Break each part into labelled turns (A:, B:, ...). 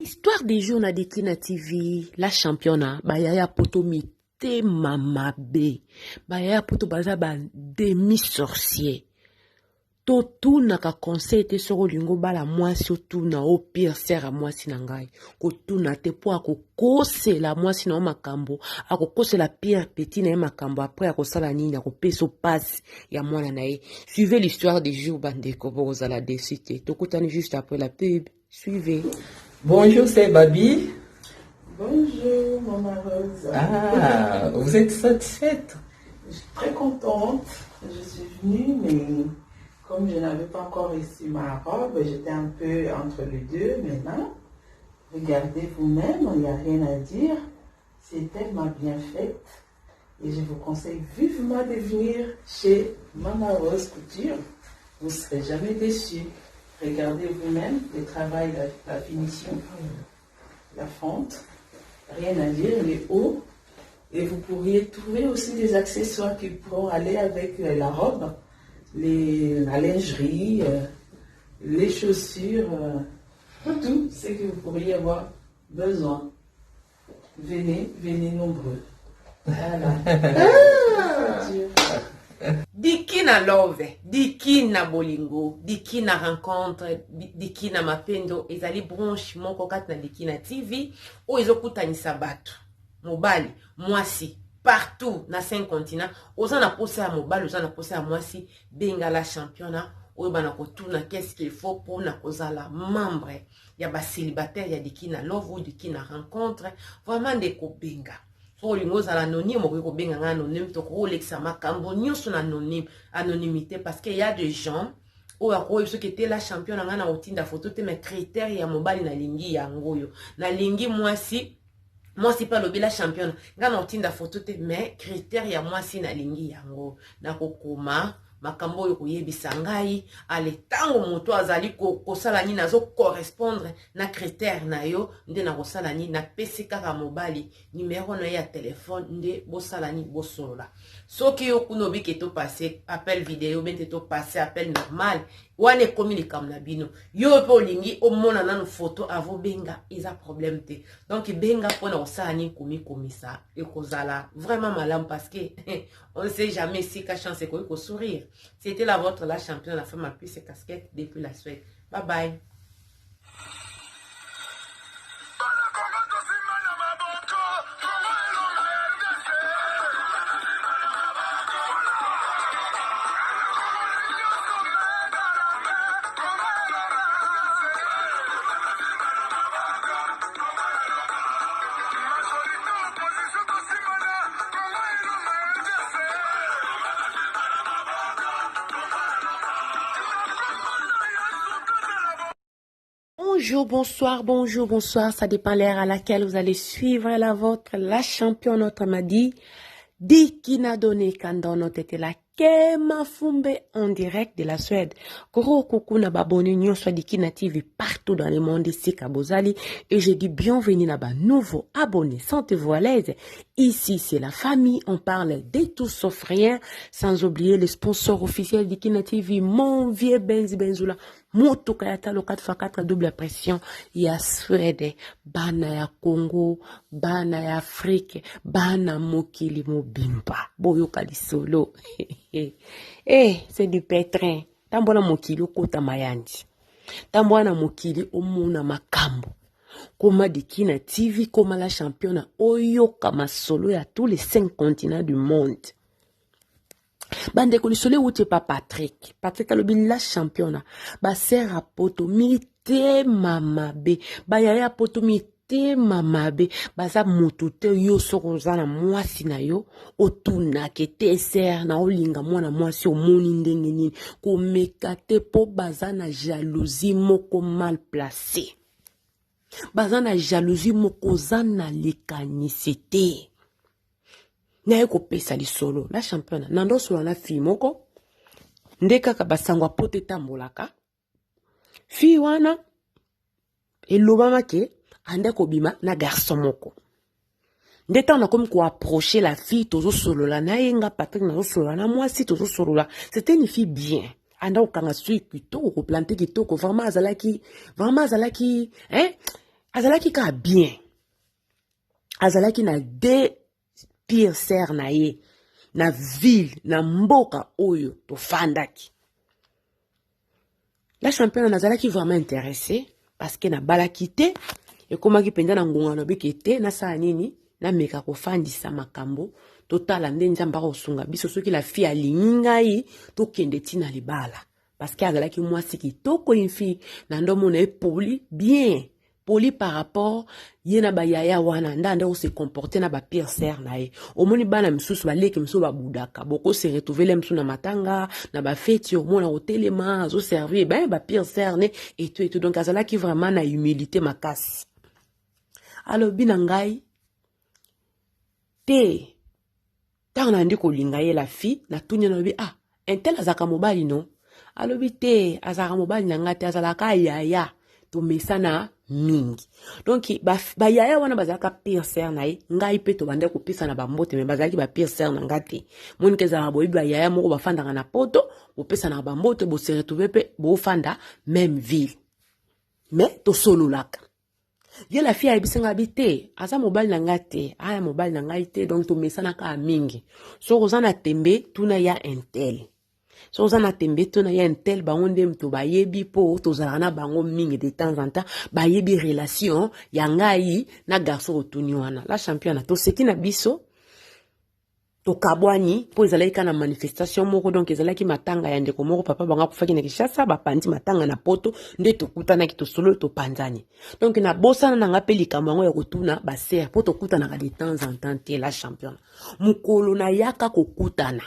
A: Histoire des jours na Dekina TV, la championne, Bayaya Poto mite mamabe. Bayaya Poto baza ba demi-sorcier. To tout na ka conseil te soro lingo bala mwasi tout na o pire sera mwasi na ngai. Ko tout na te po ako kose la mwasi na o makambo, ako kose la pire petit na makambo après ako sala nini ako peso passe ya mwana na ye. Suivez l'histoire des jours bandeko boza la décité. Tokutani juste après la pub. Suivez.
B: Bonjour, c'est Babi.
C: Bonjour, Maman Rose.
B: Ah, vous êtes satisfaite?
C: Je suis très contente. Je suis venue, mais comme je n'avais pas encore reçu ma robe, j'étais un peu entre les deux. Maintenant, regardez vous-même, il n'y a rien à dire. C'est tellement bien fait. Et je vous conseille vivement de venir chez Maman Rose Couture. Vous ne serez jamais déçus. Regardez vous-même le travail, la finition, la fente. Rien à dire, les hauts. Et vous pourriez trouver aussi des accessoires qui pourront aller avec la robe, la lingerie, les chaussures, tout ce que vous pourriez avoir besoin. Venez nombreux. Voilà.
A: Dikina love, dikina bolingo, dikina rencontre, dikina mapendo, ezali branche moko kati na Dikina TV, o ezokutanisa bato, mobali, mwasi, partout na 5 continents, oza na posa ya mobali, oza na posa ya mwasi, benga la championnat, oyo bana kotuna qu'est-ce qu'il faut pour na kozala membre ya ba célibataire ya Dikina love ou dikina rencontre, vraiment de ko benga. So lingo za l'anonyme, on peut bien anonyme, to ko lexa makambo nyonso na anonymité parce qu'il y a des gens ou ako ceux qui étaient la championne ngana otinda photo te mais critères ya mobali na lingi ya ngoyo. Na lingi mwasi pas lobi la championne ngana otinda photo te mais critères ya mwasi na lingi ya ngoyo. Na kokoma makambo yo koyebisa ngai ale tango moto azali kosala nini nazo correspondre na critère na yo nde na kosala nini na pesi kaka mobali numéro na ya téléphone nde bosala nini bosolola soki yo kuno bike to passer appel vidéo bente to passer appel normal wane communique na bino yo po lingi o mona nanu photo avo benga eza problème te donc benga pona kosala nini komisa e kozala vraiment malam parce que on ne sait jamais si ka chance ko sourire. C'était la vôtre, la championne, la femme a pris ses casquettes depuis la Suède. Bye bye. Bonjour, bonsoir, ça dépend l'ère à laquelle vous allez suivre la vôtre, la championne, notre Madi, Dikina donné quand notre était la Kema Fumbe en direct de la Suède. Gros coucou na baboni nyo soit Dikina TV partout dans le monde ici Kabozali et je dis bienvenue na ba nouveau abonné, sentez-vous à l'aise. Ici c'est la famille, on parle de tout sauf rien, sans oublier le sponsor officiel Dikina TV, mon vieux Benzi Benzula. Moto kayata lo 4x4 double pression ya Suède, bana ya Congo, bana ya Afrique, bana mokili mobimba. Boyo kalisolo. C'est du pétrin. Tambona mokili kota mayandi. Tambona mokili omuna makambo. Koma Dikina TV, koma la championne oyoka masolo ya tous les 5 continents du monde. Bande kolisole wote pa Patrick alobi la championne ba sera poto mite mamabe ba yaya poto mite mamabe baza mutute yo sokoza na mwasi na yo otuna kete ser na olinga mwana mwasi omoni ndenge nini komeka te po baza na jalousie moko mal placée baza na jalousie moko za na lekanisite na ko pesa li solo la championne nando solo na fi moko ndeka ka basangwa pote tambolaka fi wana elobama ke ande ko bima na garçon moko ndeta on a comme ko approcher la fille tozo solo la na yenga Patrick na solo na moi si tozo solo la c'était une fille bien anda okanga sui kitoko ko planter kitoko vraiment azalaki hein azalaki ka bien. Azalaki na deux pire sœurs na ye. Na ville, na mboka oyo, to fandaki. La championne nazalaki vraiment intéressée parce que na balakite et comment ki penda na ngonga no bikete na sa nini na meka ko fandisa makambo totala nde nzamba ko sunga biso soki la fille alingai to kende tina libala parce que azalaki mwasi kitoko une fille na ndo mona poli bien poli par rapport yena ba yaya wana ndande o se comporter na ba pire sœur na ye omoni bana misusu baleki misusu babudaka boko se retrouver le misusu na matanga na ba fête au mona hotelema zo servir ben ba pire sœur ne et tout donc azala ki vraiment na humilité makasi alors bina ngai te tana ndi ko linga ye la fille na tunya no bi ah entel azaka mobali no alobi te azaka mobali na ngate azalaka yaya to mesana mingi donc ba yaya wana bazalaka pire sœur na ye ngai pe to bande ko pisa na bambote me bazalaki ba pire sœur na ngate moni keza boyi ba yaya moko bafanda na poto bo pesa na bambote bo se retrouver pe bo fanda même ville mais to solo laka ye la fille abisenga habité asa mobali na ngate aya mobali na ngai te donc to mesana ka mingi so kozana tembe tuna ya intel so ozana tembe tuna ya intel bango nde mto bayebi po tozalaka na bango mingi de temps en temps bayebi relation ya ngai na garçon otuni wana la championne to seki na biso to kabwani po ezalaki na manifestation moko donc ezalaki matanga ya ndeko moko papa banga kufaki na Kishasa bapandi matanga na poto nde tokutana ki tosolo to panzani donc na bosana na ngape likambo yango ya kotuna ba sœur po tokutana ka de temps en temps te la championne mukolo na yaka kokutana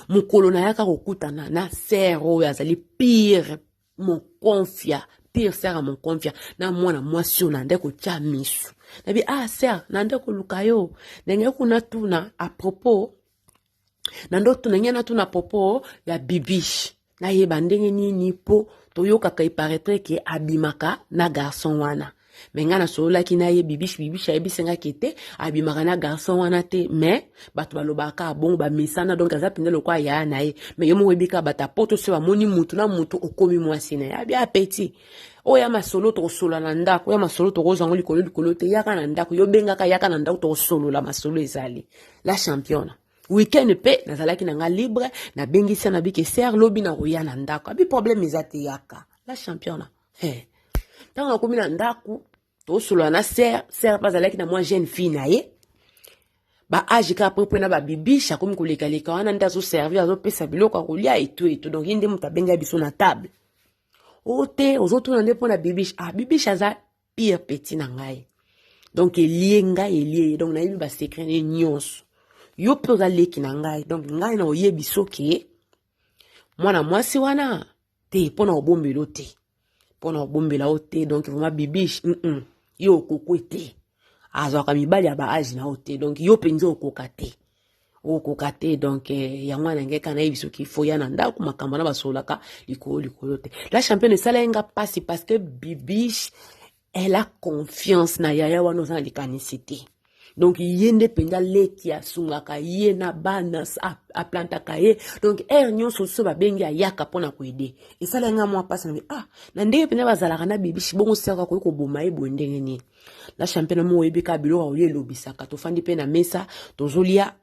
A: mukolo na yaka kokutana na sœur oyo azali pire mon confia pire sœur mon confia na mwana mwasi na ndeko tia misu nabi ah sœur na ndeko lukayo ndenge kuna tuna a propos na ndo tuna nyana tuna propos ya bibish na yeba ndenge nini po toyoka kai paraître que abimaka na garçon wana menga na sola kina ye bibish ayebisenga kete abimaka na garçon wana te mais bato balobaka bon ba misana donc aza pinde lokwa ya na ye mais yo mo webika bata poto se ba moni mutu na mutu okomi mwasi na ya bia petit oya masolo to solo na ndako ya masolo to kozango likolo te yaka na ndako yo bengaka yaka na ndako to solo la masolo ezali la championne weekend pe nazalaki na nga libre na bengisa na bike ser lobi na roya na ndako abi problème ezate yaka la championne tant na komi na ndako to solo na ser bazalaki na moi jeune fille na ye ba age ka propre na ba bibisha komi koleka leka wana ndazo servir azo pesa biloko kolia et tout donc inde mutabenga biso na table ote ozotuna nde pona bibish ah bibish aza pire petit na ngai donc elie donc na yebi ba secret ne nyonso yo pe oza leki na ngai donc ngai na oyebi soki mwana mwasi wana te pona obombelo te pona obombela ote donc vraiment bibish yo okoko te azwaka mibali ya ba age na ote donc yo penzi okoka te donc ya mwana ngeka na yebi soki fo ya na ndako makambo na basolaka likolo te la championne esala yenga pasi parce que bibish elle a confiance na yaya wana oza na likanisité donc yende penga leki ya sungaka ye na bana aplantaka ye donc nyonso so babengi ayaka pona koede esala yenga mwa pasi na ah na ndenge penga bazalaka na bibish bongo saka ko boma ye bondenge ni la championne mo yebika biloko oye lobisaka tofandi pe na mesa tozolia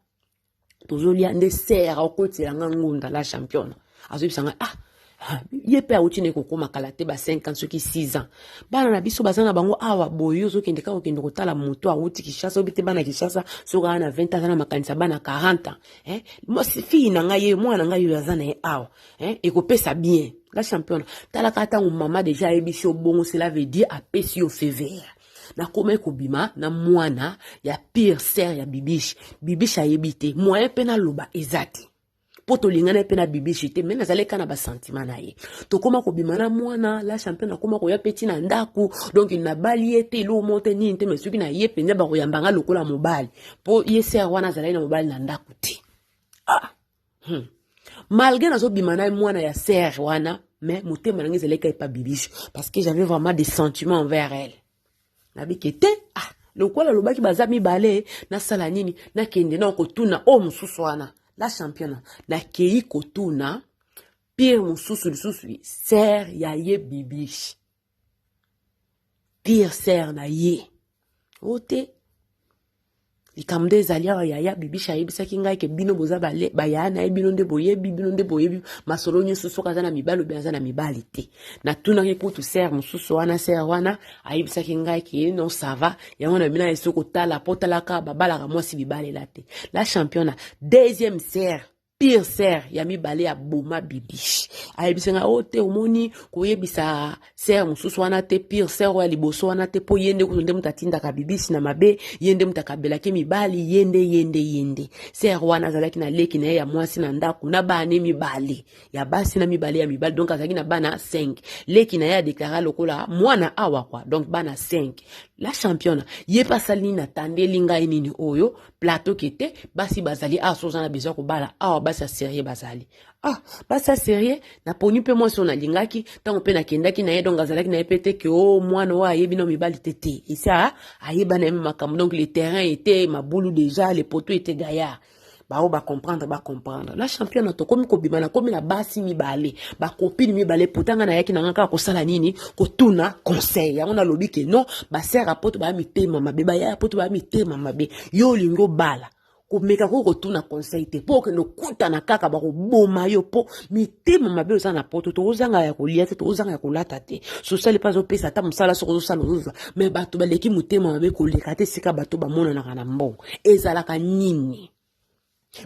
A: nde sera okotela ngunda la championne azobisanga ah ye pe awutine kokoma kala te ba 5 ans soki 6 ans bana na biso bazana bango awa boyo zokende ka okende kotala moto awuti Kishasa obite bana Kishasa soka na 20 ans na makanisa bana 40 ans moi fille na ngai mwana ngai yazana awa ekopesa bien la championne tala kata mama déjà ebisi obongo cela veut dire apesi au février na koma ekobima na mwana ya pire sœur ya bibish ayebite moyen pe na loba ezati poto lingana pe na bibish te mais nazaleka na ba sentiment na ye to koma kobima na mwana la championne na koma koya peti na ndaku donc il na bali ete lo monte ni te mais soki na ye penza ba koyambanga lokola mobali po ye sœur wana zalai na mobali na ndaku te malgré nazo bima na mwana ya sœur wana mais motema nangi zaleka pa bibish parce que j'avais vraiment des sentiments envers elle nabikete lokola lobaki baza mibale na sala nini na kende na kotuna mususu wana la championne na kei kotuna pire mususu lisusu sœur ya ye bibish pire sœur na ye ote likambo nde ezali awa yaya bibisha ayebisaki ngai ke bino boza bayaya na ye bino nde boyebi masolo nyonso soki aza na mibali obe aza na mibali te natunaki kutu sere mosusu wana sere wana ayebisaki ngai ke non sava yango na bino yeso kotala po talaka babalaka mwasi bibalela te la championna deuxième sere pire sere ya mibale ya boma bibishi ayebisanga ote omoni koyebisa sere mosusu wana te pire sere ya liboso wana te po yende kutu nde mutu atindaka bibishi na mabe yende mutu akabelaki mibali yende sere wana azalaki na leki na ye ya mwasi na ndako na bana mibale ya basi na mibale ya mibali donc azalaki na bana 5 leki na ye adeklara lokola mwana awa kwa donc bana 5 la championne ye pasali na tandeli ngai nini oyo plateau kete basi bazali asoza na besoin kobala awa basi sérieux bazali basi sérieux na poni pe moi son alingaki tango pe nakendaki na ye donc azalaki na ye pete ke mwana wa yebi no mibali tete isa ayeba na makambo donc le terrain était maboulou déjà les poteaux étaient gaillards ba comprendre la championne to komi ko bimana komi na basi mibale ba copine mibale potanga na yaki na ngaka ko sala nini ko tuna conseil yango na lobi ke non ba sert apoto ba mitema mabe ba ya apoto ba mitema mabe yo lingo bala ko meka ko tuna conseil te po ke no kuta na kaka ba ko boma yo po mitema mabe osana poto to ozanga ya ko lia te to ozanga ya ko lata te so sale pas au pesa ta musala so sala ozuza mais bato ba leki mutema mabe ko leka te sika bato ba mona na kana mbongo ezalaka nini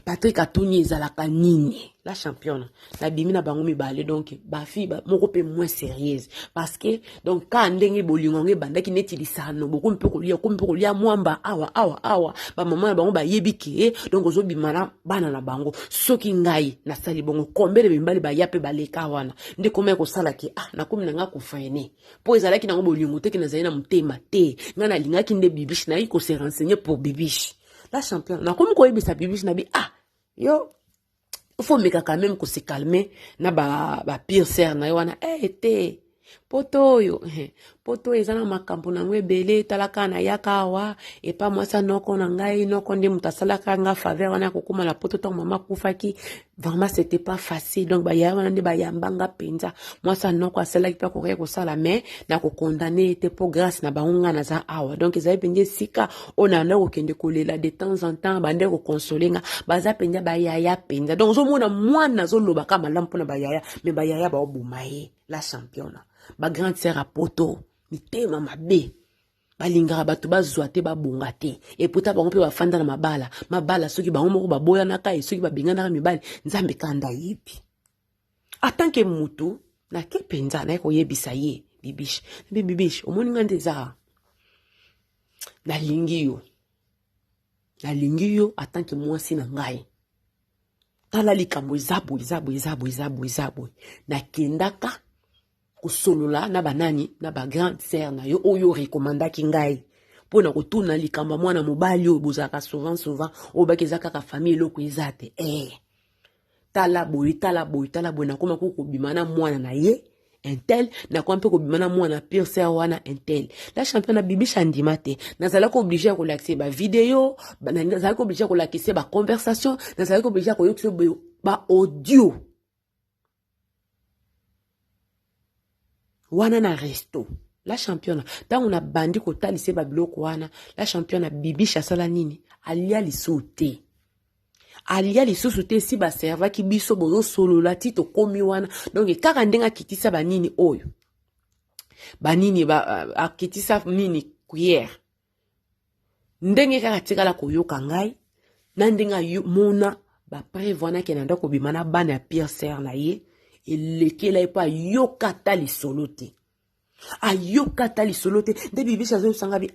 A: Patrick Atuni ezalaka nini la championne la bimi na bango mibale donc ba fille moko pe moins sérieuse parce que donc ka ndenge bolingo nge bandaki neti lisano beaucoup mpe ko lia mwamba awa ba maman bango ba yebiki donc ozo bimana bana na bango soki ngai na sali bongo kombele bimbali ba yape ba leka wana nde komé ko sala ki na komi na nga ko faine po ezalaki na bolingo te ki na zaina mutema te ngana lingaki nde bibishi na iko se renseigner pour bibishi la championne na comme quoi bisa bibishi na bi yo faut meka quand même ko se calmer na ba pire sœur na wana te poto yo poto ezana makambo na ngwebele talaka na yakawa et pas moi ça noko na ngai noko ndi mutasalaka nga faveur wana kokuma la poto to mama kufaki vraiment c'était pas facile donc ba ya wana ndi ba yambanga penza moi ça noko asala ki pa ko sala mais na ko condamner te pour grâce na baunga na za awa donc ezali penje sika ona na ko kende kolela de temps en temps bande ko consoler nga baza penja ba ya penza donc zo mona mwana zo loba kama lampo na ba yaya mais ba yaya ba obumaye la championne ba grande sœur a poto mitema mabe balingaka bato bazwa te babonga te et pourtant bango pe bafanda na mabala soki bango moko baboya na kai soki babengana na mibali nzambe kanda yipi en tant que mutu na ke penza na ko yebisa ye bibish omoni ngande za na lingi yo en tant que mwasi na ngai tala likambo izabo na kendaka kusolola na banani na ba grande sœur na yo oyo recommandaki ngai pona kotuna likamba mwana mobali oyo bozaka souvent obakezaka ka famille loko ezate tala boy na koma ko bimana mwana na ye intel na kwa mpe ko bimana mwana pire sœur wana intel la championne bibisha ndimate nazala ko obligé ko laxer ba vidéo nazala ko obligé ko laxer ba conversation nazala ko obligé ko yoxer ba audio wana na resto la championne tango na bandi ko talise ba biloko wana la championne bibisha sala nini alia lisusu te si ba serva ki biso bozo solo la tito komi wana donc kaka ndenga kitisa banini oyo banini akitisa nini cuillère ndenge kaka tikala koyoka ngai na ndenga mona ba preuve wana ke nanda ko bimana bana ya pire sœur na ye elekela epa yokata lisolo te nde bibisha zo sanga bi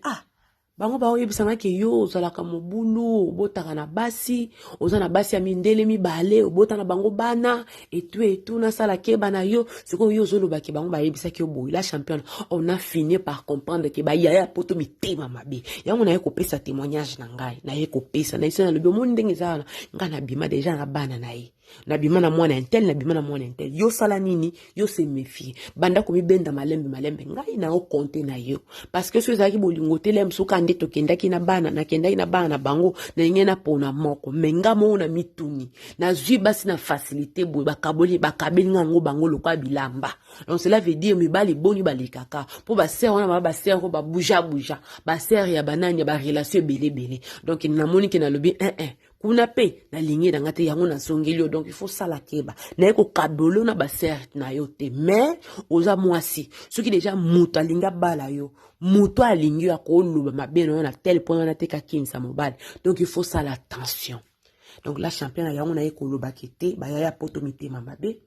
A: bango ba oyebisanga ke yo ozalaka mobulu obotaka na basi ozana basi ya mindele mibale obota na bango bana etu na sala ke bana yo siko yo zoloba ke bango ba yebisa ke boy la championne on a fini par comprendre ke ba yaya poto mitema mabe yango na ye kopesa témoignage na ngai na ye kopesa na isana lobi omo ndenge za ngana bima déjà na bana na ye Nabima na mwana intel, nabima na mwana intel. Yo sala nini, yo se méfie. Banda komi benda malembe, ngai na o compte na yo. Parce que ceux qui bolingo telem suka ande to kendaki na bana, na kendaki na bana bango, na ingena pona moko. Menga mo na mituni. Na zui basi na facilité boy, bakaboli, bakabeli ngango bango lokwa bilamba. Donc cela veut dire mibali boni bali kaka. Po ba ser wana ba ser ko ba bouja. Ba ser ya banani ya ba relation belé. Donc na moni ki na lobi kuna pe na ligne na ngate yango na songelio, donc il faut ça la keba na eko kabolo na ba ser na yo te, mais oza mwasi soki déjà muto alinga bala yo, muto alingi ya ko luba mabe na tel point na te ka kinsa mobile, donc il faut ça l'attention. Donc la championne yango na eko loba kete ba ya poto mitema mabe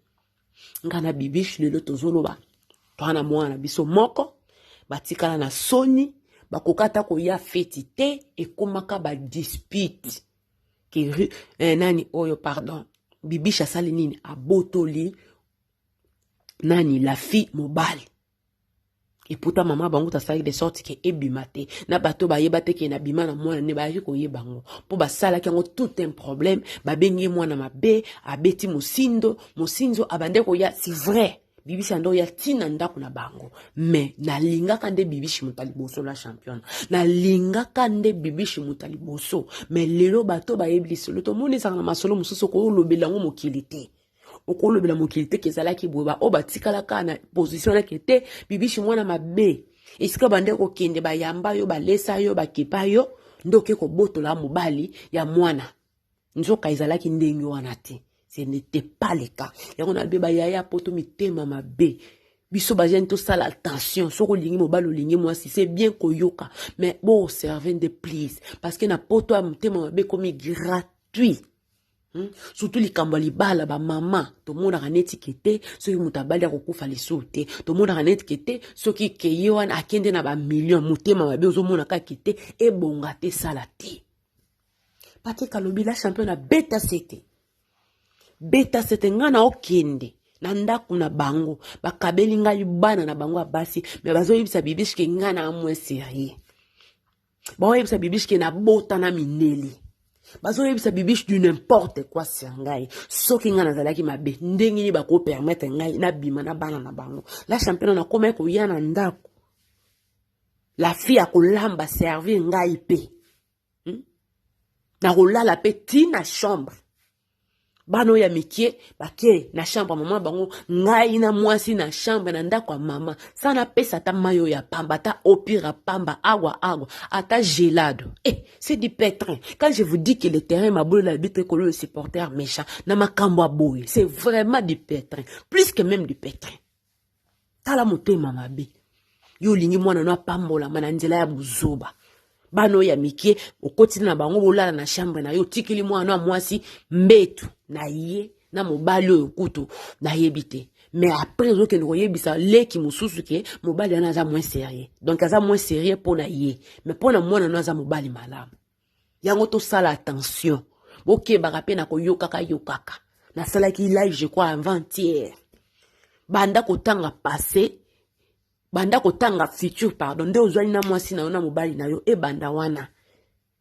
A: ngana bibish lelo tozoloba twana mwana biso moko batikala na soni bakokata ko ya feti te ekomaka ba dispute nani oyo pardon bibisha sali nini abotoli nani la fille mobile et pourtant maman bango ta sali de sorte que ebimate na bato ba yeba te ke na bima na mwana ne ba ko yebango po ba sala ki ngo tout un problème ba bengi mwana mabe abeti mosindo abande ko ya c'est vrai bibishi ando ya tina ndako na bango, mais na linga kande bibishi mutaliboso la championne, na linga kande bibishi mutaliboso, mais lelo bato ba yebliso loto moni sa na masolo mususu ko lobelango mokilité oko lobela mokilité kezala ki boba o batikala kana position na kete bibishi mwana mabe isika bande ko kende ba yamba yo ba lesa yo ba kipa yo ndoke ko botola mobali ya mwana nzoka izala ki ndenge wana te. Ce n'était pas le cas. Yango na beba yaya poto mitema mabe. Biso bajen to sala attention. Soko lingi mobalo lingi moi si c'est bien koyoka. Mais bon observer de please. Parce que na poto a mitema mabe comme gratuit. Surtout les kambali bala ba maman. To mona ka netikete. Soki mutabali ya kokufa lisote. To mona ka netikete. Soki keyewan akende na ba million. Mutema mabe ozo mona ka kite. E bongate sala te. Pate kalobi la champion na beta sete. Beta sete ngana okende na ndaku na bango bakabeli ngai bana na bango abasi me bazo yebisa bibishke ngana amwe sérieux ba yebisa bibishke na bota na mineli bazo yebisa bibish du n'importe quoi sangai soki ngana zalaki mabe ndenge ni bako permettre ngai na bima na bana na bango la championne na koma ko yana ndaku la fille a kolamba servir ngai pe na kolala pe tina chambre bano ya mikie bake na chambre maman bango ngai na mwasi na chambre na ndako ya mama sana pesa ta mayo ya pamba ta opira pamba agua ata gelado c'est du pétrin. Quand je vous dis que le terrain m'a boule l'arbitre que le supporter méchant na makambo aboye, c'est vraiment du pétrin, plus que même du pétrin. Tala motema mabe yo lingi mwana na pambola mananzela ya buzoba bano ya mikie okoti na bango bolala na chambre na yo tikili mwana mwasi mbetu na ye na mobali oyo kutu na yebite, mais après ozo ke yebisa leki mususu ke mobali na za moins sérieux, donc aza moins sérieux pour na ye, mais pour na mwana na za mobali malamu yango to sala attention boke baka pe na ko yokaka na sala ki live je crois avant-hier banda ko tanga passé banda ko tanga futur pardon nde ozwani na mwasi na yo na mobali na yo banda wana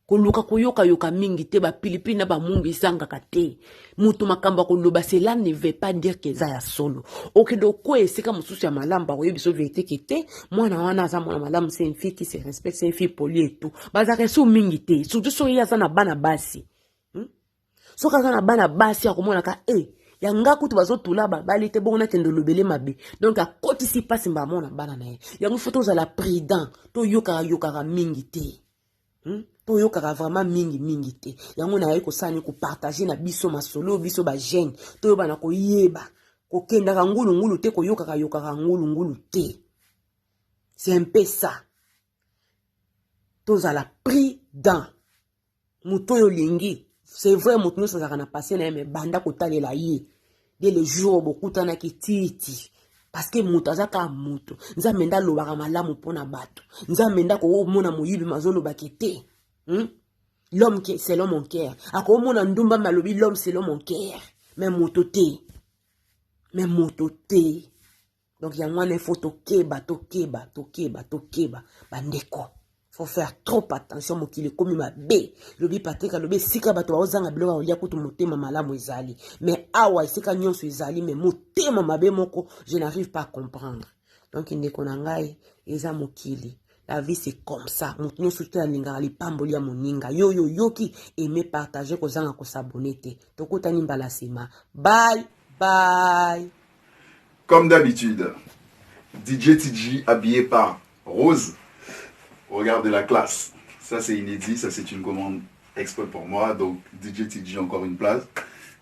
A: koluka koyoka mingi te ba pilipili na ba mungu isanga kate mutu makamba koloba cela ne veut pas dire que za ya solo okedo ko esika mususu ya malamba ko yebiso vérité kete mwana wana za mwana malamu, c'est une fille qui se respecte, c'est une fille polie et tout bazaka so mingi te surtout so ya za na bana basi so ka za na bana basi akomona ka yanga kutu bazo tula babali te bongo na kendo lobele mabe, donc a koti si passe mba mona bana na ye yango faut to la prudent to yoka mingi te to yoka vraiment mingi te yango na ye ko sani ko partager na biso masolo biso ba jeune to yoba na ko yeba ko kenda ka ngulu te ko yoka ngulu te, c'est un peu ça to la prudent muto yo lingi. C'est vrai, mon nous ça na passé na mais banda ko talela ye dès le jour beaucoup tana ki titi parce que mutaza ka muto nza menda lo baka malamu pona bato nza menda ko mona moyibi mazolo bakete l'homme qui c'est l'homme en cœur ako mona ndumba malobi l'homme c'est l'homme en cœur mais mototé donc ya mwana faut tokeba bandeko Faut faire trop attention mokili komi mabe. Lobi Patrick lobi sika bato ozanga biloko olia kutu motema malamu ezali. Mais awa sika nyonso ezali mais motema mabe moko je n'arrive pas à comprendre. Donc ndeko na ngai eza mokili. La vie c'est comme ça. Moto nyonso to alingaka lipamboli ya moninga. Yo yoki aimer partager kozanga ko s'abonner te. Tokutani mbala sima. Bye bye.
D: Comme d'habitude, DJ TG habillé par Rose. Regardez la classe. Ça, c'est inédit. Ça, c'est une commande exprès pour moi. Donc, DJ TG, encore une place.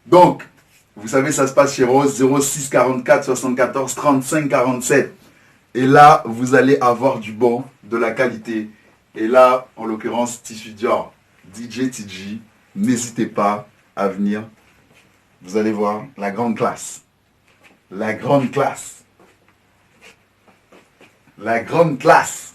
D: Donc, vous savez, ça se passe chez Rose, 06 44 74 35 47. Et là, vous allez avoir du bon, de la qualité. Et là, en l'occurrence, Tissu Dior, DJ TG, n'hésitez pas à venir. Vous allez voir la grande classe. La grande classe. La grande classe.